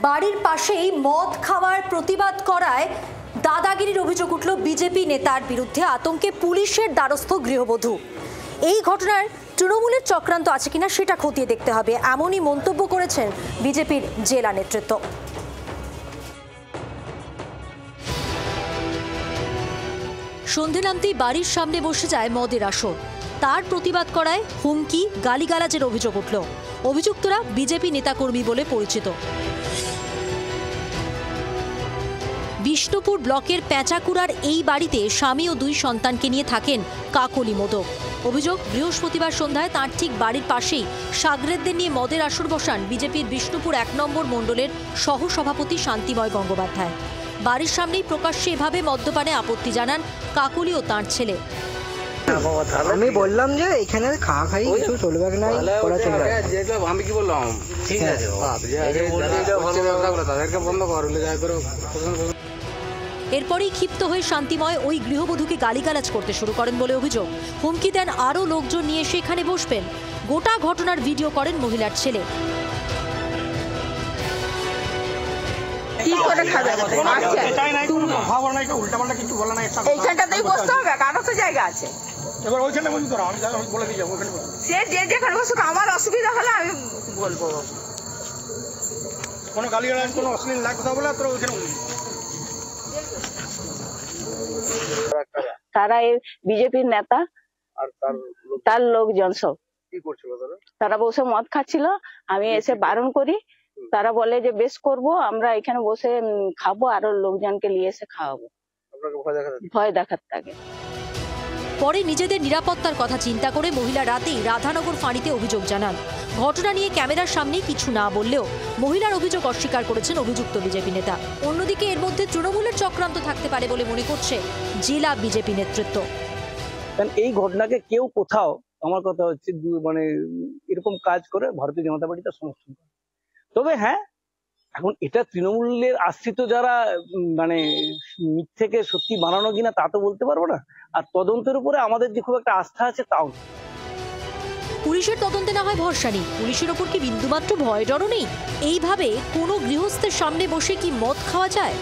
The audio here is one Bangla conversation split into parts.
বাড়ির পাশেই মদ খাওয়ার প্রতিবাদ করায় দাদাগিরির অভিযোগ উঠল বিজেপি নেতার বিরুদ্ধে। আতঙ্কে পুলিশের দ্বারস্থ গৃহবধূ। এই ঘটনার তৃণমূলের চক্রান্ত আছে কিনা সেটা খতিয়ে দেখতে হবে, এমনই মন্তব্য করেছেন বিজেপির জেলা নেতৃত্ব। সন্ধে নামতেই বাড়ির সামনে বসে যায় মদের আসর। তার প্রতিবাদ করায় হুমকি, গালিগালাজের অভিযোগ উঠল। অভিযুক্তরা বিজেপি নেতাকর্মী বলে পরিচিত। বিষ্ণুপুর ব্লকের পেঁচাকুড়ার এই বাড়িতে স্বামী ও 2 সন্তানকে নিয়ে থাকেন কাকলি মোদক। অভিযোগ, বৃহস্পতিবার সন্ধ্যায় তাঁর ঠিক বাড়ির পাশেই সাগরেদদের নিয়ে মদের আসর বসান বিজেপির বিষ্ণুপুর 1 নম্বর মণ্ডলের সহসভাপতি শান্তিময় গঙ্গোপাধ্যায়। বাড়ির সামনেই প্রকাশ্যে এভাবে মদ্যপানে আপত্তি জানান কাকলি ও তাঁর ছেলে। আমি বললাম যে এখানে খাওয়া খাই কিছু চলবে না, করা চলবে। আমি কি বললাম, ঠিক আছে তাদেরকে বন্ধ কর। এরপরই ক্ষিপ্ত হয়ে শান্তিময় ওই গৃহবধূকে গালিগালাজ করতে শুরু করেন বলে অভিযোগ। হুমকি দেন আরও লোকজন নিয়ে সেখানে বসবেন। গোটা ঘটনার ভিডিও করেন মহিলার ছেলে। এইখানটাতেই বসতে হবে, কারো তো জায়গা আছে। সে যে যেখানে বসুক, আমার অসুবিধা হলে আমি বলবো। কোনো গালিগালাজ, কোনো অশ্লীল না কথা বলে তোর ওইখানে। তারা এই বিজেপির নেতা আর তার লোকজন সব কি করছিল? তারা বসে মদ খাচ্ছিল। আমি এসে বারণ করি। তারা বলে যে বেশ করব, আমরা এখানে বসে খাবো, আরো লোকজনকে নিয়ে এসে খাওয়াবো। ভয় দেখাতে থাকে। পরে নিজেদের নিরাপত্তার কথা চিন্তা করে মহিলা রাতেই রাধানগর ফাঁড়িতে অভিযোগ জানান। ঘটনা নিয়ে ক্যামেরার সামনে কিছু না বললেও মহিলার অভিযোগ অস্বীকার করেছেন অভিযুক্ত বিজেপি নেতা। অন্যদিকে এর মধ্যে তৃণমূলের চক্রান্ত থাকতে পারে বলে মনে করছে জেলা বিজেপি নেতৃত্ব। কারণ এই ঘটনাকে কেউ কোথাও, আমার কথা হচ্ছে, মানে এরকম কাজ করে ভারতীয় জনতা পার্টি তার সমর্থন করে। তবে হ্যাঁ, এখন এটা তৃণমূলের আশ্রিত যারা মানে মিথ্যেকে সত্যি বানানো কিনা তা তো বলতে পারবো না। আর তদন্তের উপরে আমাদের যে খুব একটা আস্থা আছে তাও। পুলিশের তদন্তে না হয় ভরসা নেই, পুলিশের ওপর কি বিন্দুমাত্র ভয় ডরও নেই? এইভাবে কোনো গৃহস্থের সামনে বসে কি মদ খাওয়া যায়?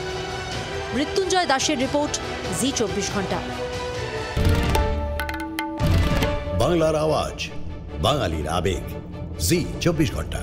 মৃত্যুঞ্জয় দাসের রিপোর্ট, জি 24 ঘন্টা। বাংলার আওয়াজ, বাঙালির আবেগ, জি 24 ঘন্টা।